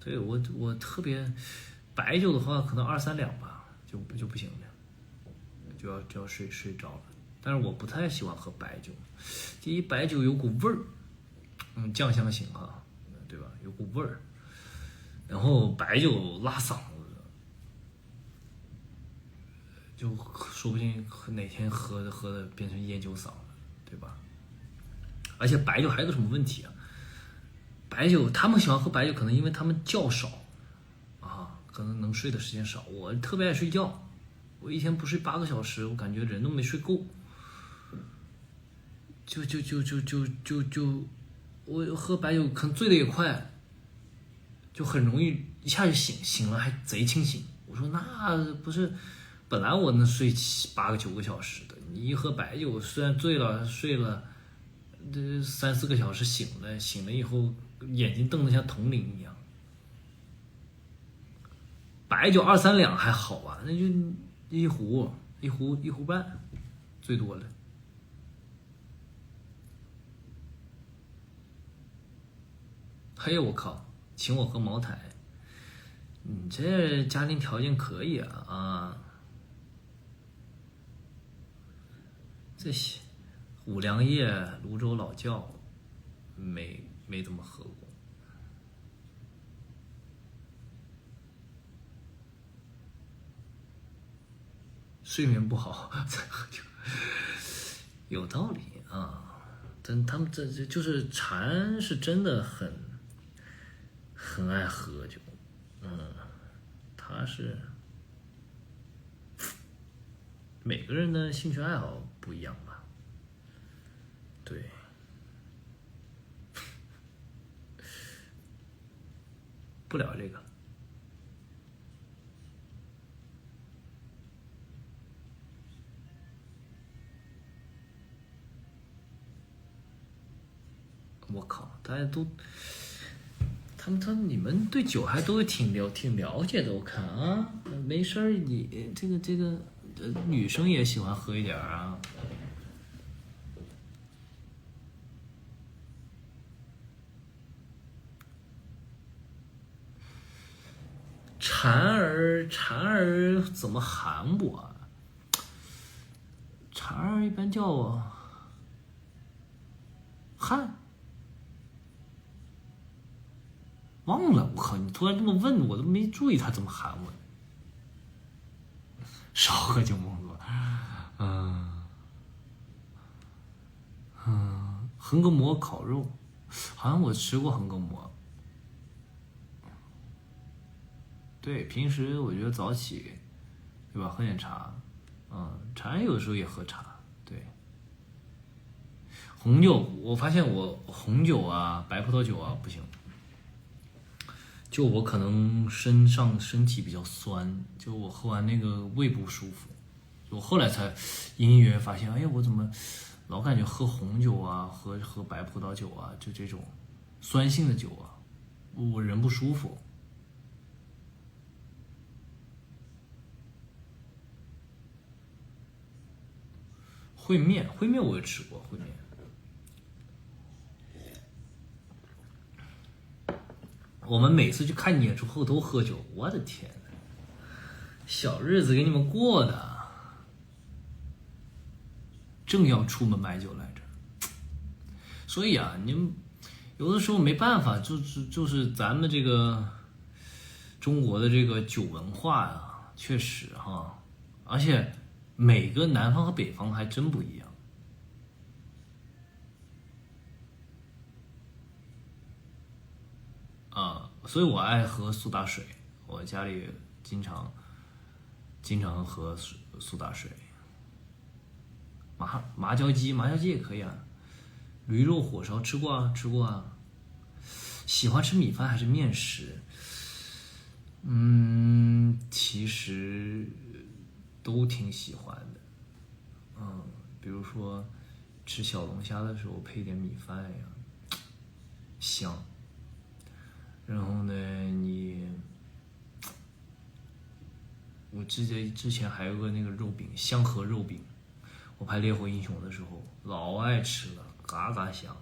对，我特别白酒的话可能2、3两吧，就不行了，就要睡着了。但是我不太喜欢喝白酒，第一白酒有股味儿，酱香型哈，对吧？有股味儿，然后白酒拉嗓子，就说不定哪天喝的变成烟酒嗓了，对吧？而且白酒还有个什么问题啊？白酒他们喜欢喝白酒，可能因为他们觉少啊，可能能睡的时间少。我特别爱睡觉，我一天不睡8个小时，我感觉人都没睡够。我喝白酒可能醉的也快，就很容易一下就醒了还贼清醒。我说那不是，本来我能睡8个9个小时的，你一喝白酒，虽然醉了睡了这3、4个小时，醒了以后眼睛瞪得像铜铃一样。白酒2、3两还好啊，那就一壶半，最多了。嘿，我靠，请我喝茅台，你这家庭条件可以啊！这些五粮液、泸州老窖，没怎么喝过。睡眠不好才喝酒，有道理啊。但他们这就是禅是真的很爱喝酒，他是每个人的兴趣爱好不一样吧？对，不聊这个。我靠，大家都，你们对酒还都挺了解的，我看啊，没事儿，你这个女生也喜欢喝一点啊。蝉儿怎么喊我啊？蝉儿一般叫我汉。忘了，我靠！你突然这么问，我都没注意他怎么喊我。少喝酒梦哥，横膈膜烤肉，好像我吃过横膈膜。对，平时我觉得早起，对吧？喝点茶，茶有的时候也喝茶。对，红酒，我发现我红酒啊、白葡萄酒啊不行。就我可能身体比较酸，就我喝完那个胃不舒服，我后来才隐隐约约发现，哎，我怎么老感觉喝红酒啊，喝白葡萄酒啊，就这种酸性的酒啊，我人不舒服。烩面我也吃过烩面。我们每次去看演出后都喝酒，我的天，小日子给你们过的，正要出门买酒来着。所以啊，你们有的时候没办法，就是咱们这个中国的这个酒文化啊，确实哈，而且每个南方和北方还真不一样。所以我爱喝苏打水，我家里经常喝苏打水。麻椒鸡也可以啊，驴肉火烧吃过啊。喜欢吃米饭还是面食？其实都挺喜欢的。比如说吃小龙虾的时候配点米饭呀，香。然后呢，我记得之前还有个那个肉饼，香河肉饼，我拍《烈火英雄》的时候老爱吃了，嘎嘎香。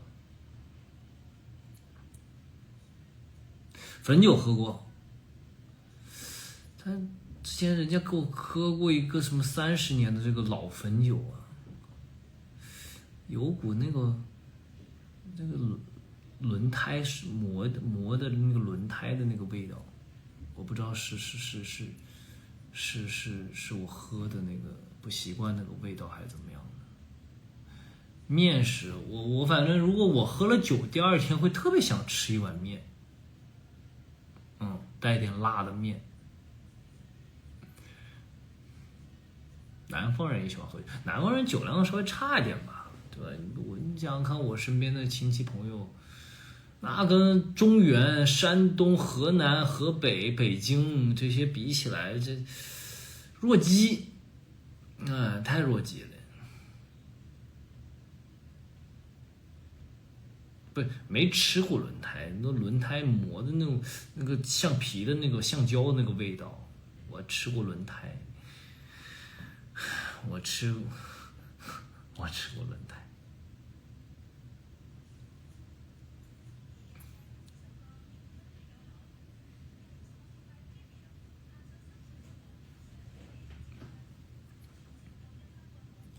汾酒喝过，之前人家给我喝过一个什么30年的这个老汾酒啊，有股那个轮胎是磨的那个轮胎的那个味道，我不知道是我喝的那个不习惯那个味道还是怎么样的。面食，我反正如果我喝了酒，第二天会特别想吃一碗面，带点辣的面。南方人也喜欢喝酒，南方人酒量稍微差一点吧，对吧？你想想看，我身边的亲戚朋友，那跟中原、山东、河南、河北、北京这些比起来，这弱鸡，太弱鸡了。不，没吃过轮胎，那轮胎磨的那个橡皮的那个橡胶那个味道，我吃过轮胎。我吃过轮胎。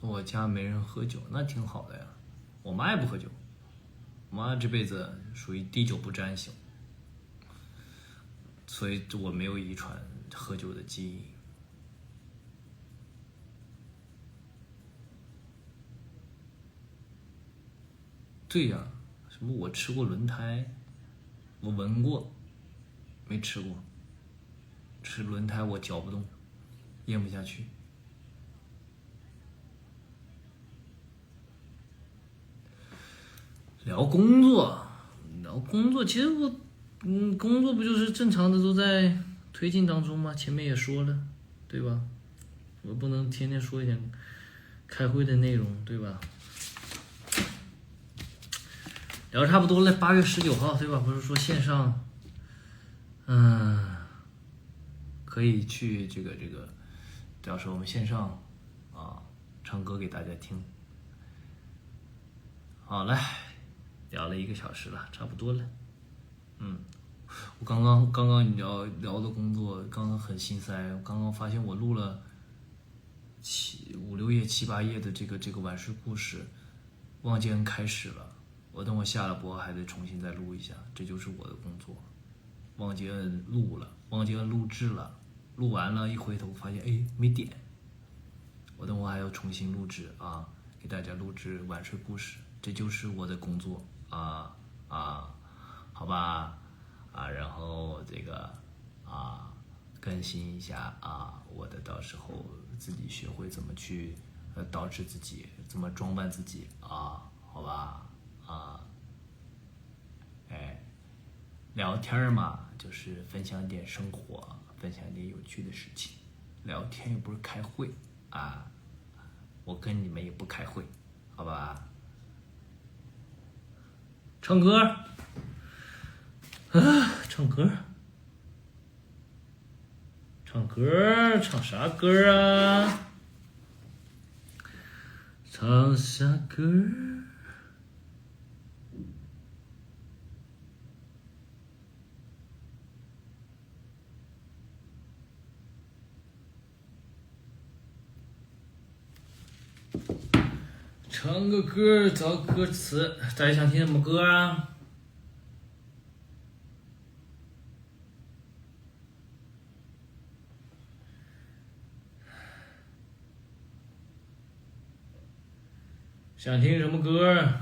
我家没人喝酒，那挺好的呀。我妈也不喝酒，我妈这辈子属于滴酒不沾型，所以我没有遗传喝酒的基因。对呀，什么我吃过轮胎，我闻过，没吃过。吃轮胎我嚼不动，咽不下去。聊工作，其实工作不就是正常的都在推进当中吗？前面也说了，对吧？我不能天天说一点开会的内容，对吧？聊差不多了，8月19号，对吧？不是说线上，可以去这个，到时候我们线上唱歌给大家听。好嘞，聊了1个小时了，差不多了。我刚刚你聊的工作，刚刚很心塞。我刚刚发现我录了5、6页、7、8页的这个晚睡故事，忘记按开始了。我等我下了播还得重新再录一下，这就是我的工作。忘记按录了，忘记按录制了，录完了，一回头发现没点。我等我还要重新录制给大家录制晚睡故事，这就是我的工作好吧然后这个更新一下我的到时候自己学会怎么去捯饬自己，怎么装扮自己好吧聊天嘛，就是分享一点生活，分享一点有趣的事情。聊天又不是开会我跟你们也不开会，好吧？唱歌唱歌，唱啥歌啊？唱啥歌？唱个歌，找歌词，大家想听什么歌啊？想听什么歌？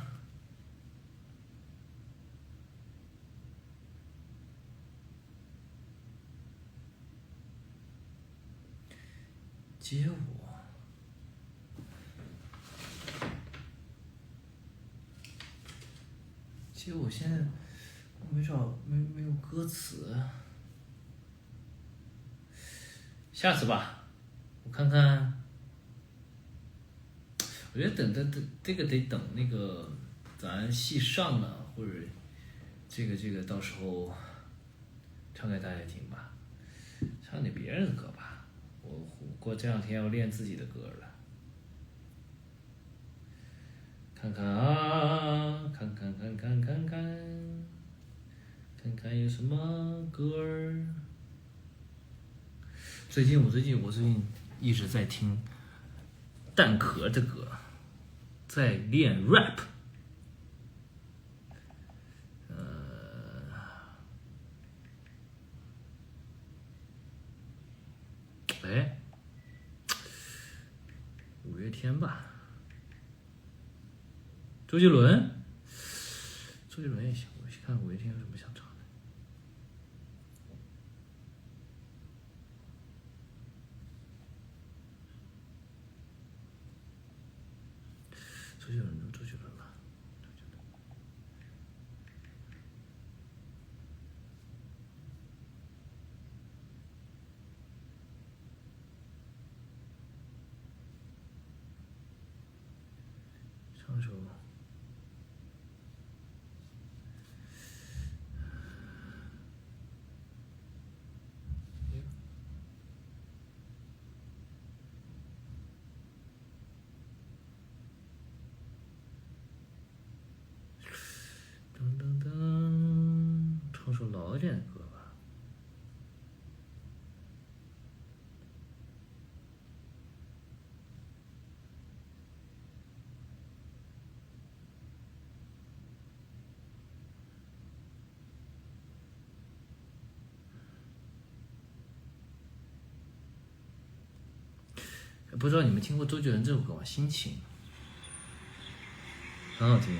接我。其实我现在没有歌词，下次吧，我看看。我觉得等这个得等那个咱戏上了，或者这个到时候唱给大家听吧，唱点别人的歌吧。我过这2天要练自己的歌了。看看看有什么歌儿。我最近一直在听蛋壳的歌，在练 rap。五月天吧，周杰伦也行，我去看五月天有什么想唱的。周杰伦吧，唱首。唱首老一点的歌吧。不知道你们听过周杰伦这首歌吗？心情很好听。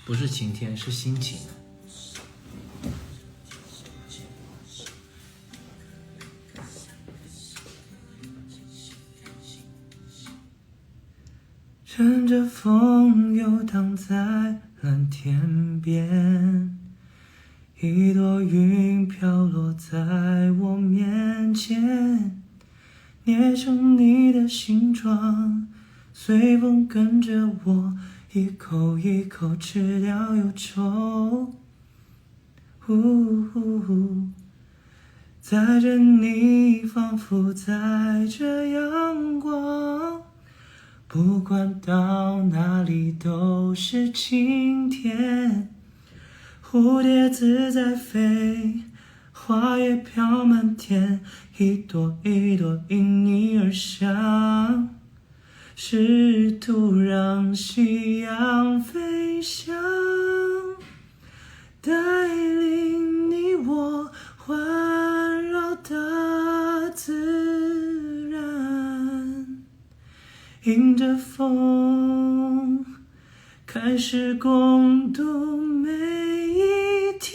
不是晴天，是心情。乘着风游荡在蓝天边，一朵云飘落在我面前，捏成你的形状，随风跟着我一口一口吃掉忧愁。载着你仿佛载着阳光，不管到哪里都是晴天。蝴蝶自在飞，花叶飘满天，一朵一朵因你而香，试图让夕阳飞翔，带领你我环绕大自然，迎着风开始共度每一天，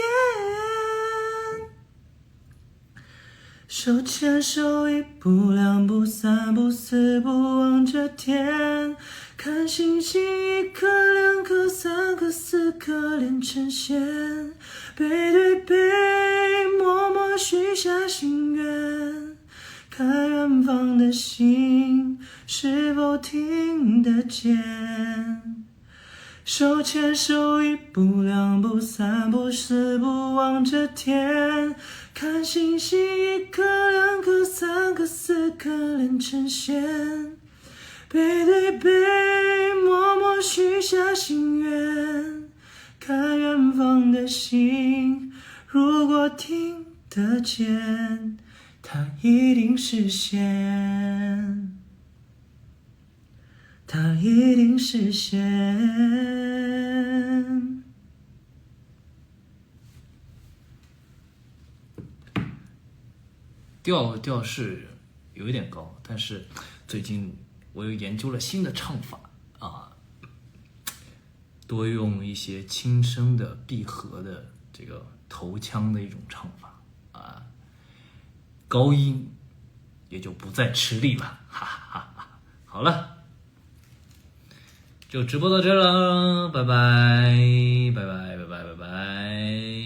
手牵手一步两步三步四步望着天，看星星一颗两颗三颗四颗连成线，背对背默默许下心愿，看远方的星是否听得见。手牵手一步两步三步四步望着天，看星星一颗两颗三颗四颗连成线，背对背默默许下心愿，看远方的星如果听得见，它一定实现，它一定实现。调是有一点高，但是最近我又研究了新的唱法啊，多用一些轻声的闭合的这个头腔的一种唱法啊，高音也就不再吃力了，哈哈哈。好了，就直播到这了，拜拜拜拜拜拜拜拜。